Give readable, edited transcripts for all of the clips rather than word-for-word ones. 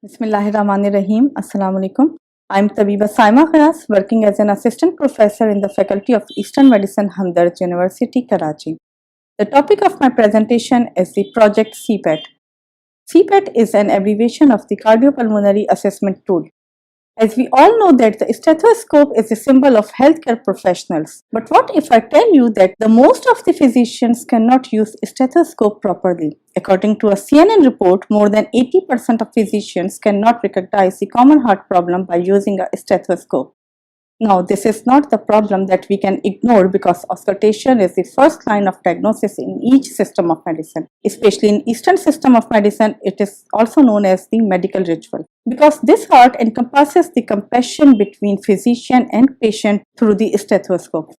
Bismillahirrahmanirrahim. Assalamu alaikum. I'm Tabiba Saima Khanas, working as an assistant professor in the Faculty of Eastern Medicine, Hamdard University, Karachi. The topic of my presentation is the project CPET. CPET is an abbreviation of the Cardiopulmonary Assessment Tool. As we all know that the stethoscope is a symbol of healthcare professionals. But what if I tell you that the most of the physicians cannot use stethoscope properly? According to a CNN report, more than 80% of physicians cannot recognize the common heart problem by using a stethoscope. Now, this is not the problem that we can ignore because auscultation is the first line of diagnosis in each system of medicine. Especially in Eastern system of medicine, it is also known as the medical ritual. Because this art encompasses the compassion between physician and patient through the stethoscope.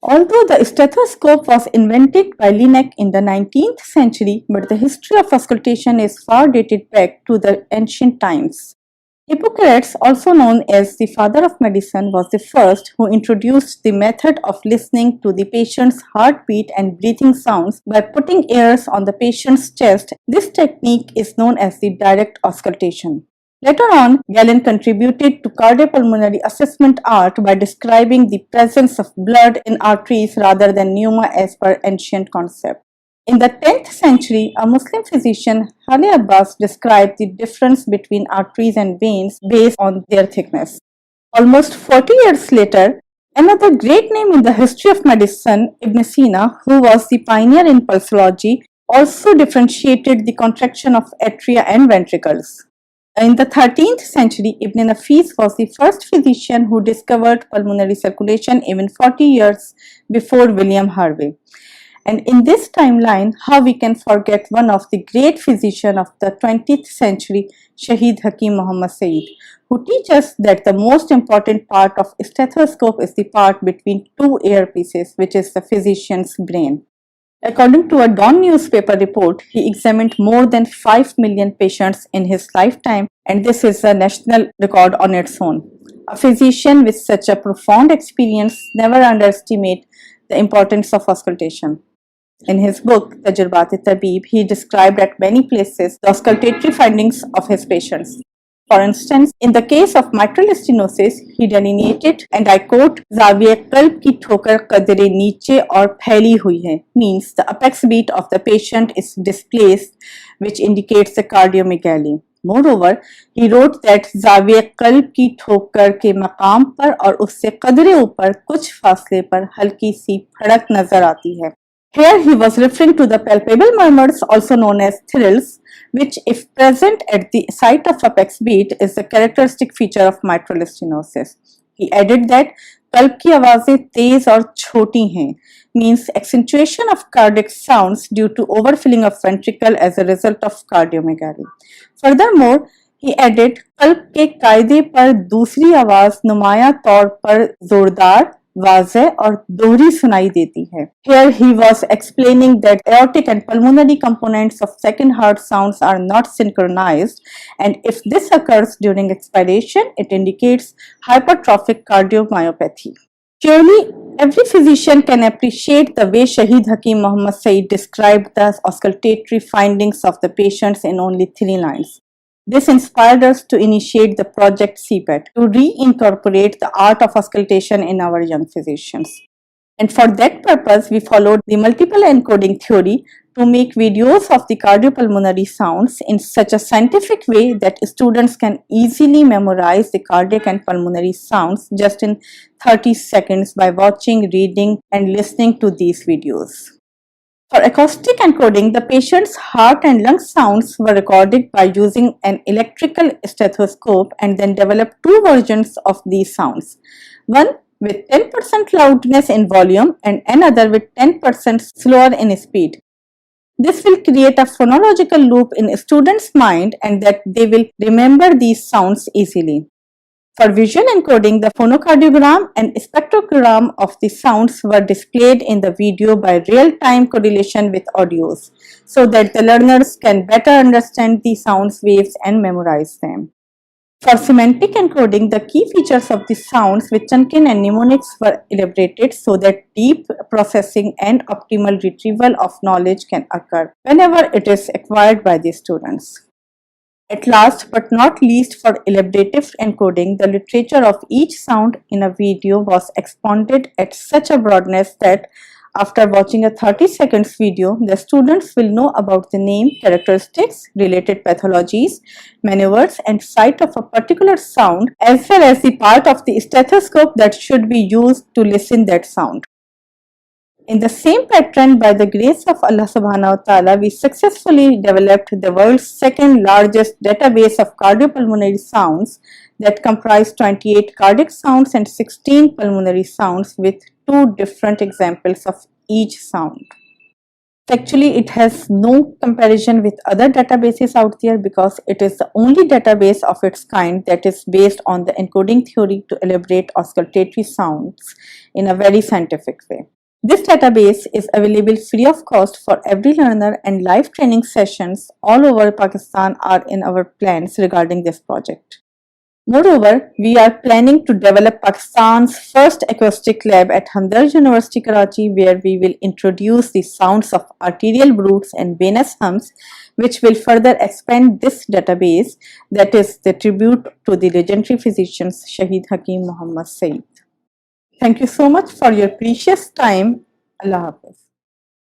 Although the stethoscope was invented by Linnec in the 19th century, but the history of auscultation is far dated back to the ancient times. Hippocrates, also known as the father of medicine, was the first who introduced the method of listening to the patient's heartbeat and breathing sounds by putting ears on the patient's chest. This technique is known as the direct auscultation. Later on, Galen contributed to cardiopulmonary assessment art by describing the presence of blood in arteries rather than pneuma as per ancient concept. In the 10th century, a Muslim physician, Khalil Abbas, described the difference between arteries and veins based on their thickness. Almost 40 years later, another great name in the history of medicine, Ibn Sina, who was the pioneer in pulsology, also differentiated the contraction of atria and ventricles. In the 13th century, Ibn Nafis was the first physician who discovered pulmonary circulation even 40 years before William Harvey. And in this timeline, how we can forget one of the great physicians of the 20th century, Shahid Hakim Muhammad Saeed, who teaches that the most important part of stethoscope is the part between two earpieces, which is the physician's brain. According to a Dawn newspaper report, he examined more than 5 million patients in his lifetime, and this is a national record on its own. A physician with such a profound experience never underestimate the importance of auscultation. In his book, Tajribat-e-Tabib, he described at many places the auscultatory findings of his patients. For instance, in the case of mitral stenosis, he delineated, and I quote, "Zawiya qalb ki thokar qadre niche aur phaili hui hai," means the apex beat of the patient is displaced, which indicates the cardiomegaly. Moreover, he wrote that जाविया कल्ब की ठोकर के मकाम पर और उससे कदरे ऊपर कुछ फासले पर हल्की सी फड़क नजर आती है. Here he was referring to the palpable murmurs, also known as thrills, which if present at the site of apex beat is the characteristic feature of mitral stenosis. He added that कल्ब की आवाजें तेज और छोटी हैं, means accentuation of cardiac sounds due to overfilling of ventricle as a result of cardiomegaly. Furthermore, he added कल्ब के कायदे पर दूसरी आवाज नुमाया तौर पर जोरदार, वाज़ेह और दोहरी सुनाई देती है. Here he was explaining that aortic and pulmonary components of second heart sounds are not synchronized, and if this occurs during expiration, it indicates hypertrophic cardiomyopathy. Surely, every physician can appreciate the way Shahid Hakim Muhammad Saeed described the auscultatory findings of the patients in only 3 lines. This inspired us to initiate the project CPET to reincorporate the art of auscultation in our young physicians. And for that purpose, we followed the multiple encoding theory to make videos of the cardiopulmonary sounds in such a scientific way that students can easily memorize the cardiac and pulmonary sounds just in 30 seconds by watching, reading, and listening to these videos. For acoustic encoding, the patient's heart and lung sounds were recorded by using an electrical stethoscope and then developed 2 versions of these sounds. One with 10% loudness in volume and another with 10% slower in speed. This will create a phonological loop in a student's mind and that they will remember these sounds easily. For visual encoding, the phonocardiogram and spectrogram of the sounds were displayed in the video by real-time correlation with audios, so that the learners can better understand the sounds waves and memorize them. For semantic encoding, the key features of the sounds with Chunkin and mnemonics were elaborated so that deep processing and optimal retrieval of knowledge can occur whenever it is acquired by the students. At last but not least, for elaborative encoding, the literature of each sound in a video was expanded at such a broadness that after watching a 30 seconds video, the students will know about the name, characteristics, related pathologies, maneuvers and site of a particular sound, as well as the part of the stethoscope that should be used to listen that sound. In the same pattern, by the grace of Allah subhanahu wa ta'ala, we successfully developed the world's second largest database of cardiopulmonary sounds that comprise 28 cardiac sounds and 16 pulmonary sounds with 2 different examples of each sound. Actually, it has no comparison with other databases out there because it is the only database of its kind that is based on the encoding theory to elaborate auscultatory sounds in a very scientific way. This database is available free of cost for every learner, and live training sessions all over Pakistan are in our plans regarding this project. Moreover, we are planning to develop Pakistan's first acoustic lab at Hamdard University Karachi, where we will introduce the sounds of arterial broods and venous hums, which will further expand this database that is the tribute to the legendary physicians Shahid Hakim Muhammad Saeed. Thank you so much for your precious time. Allah Hafiz.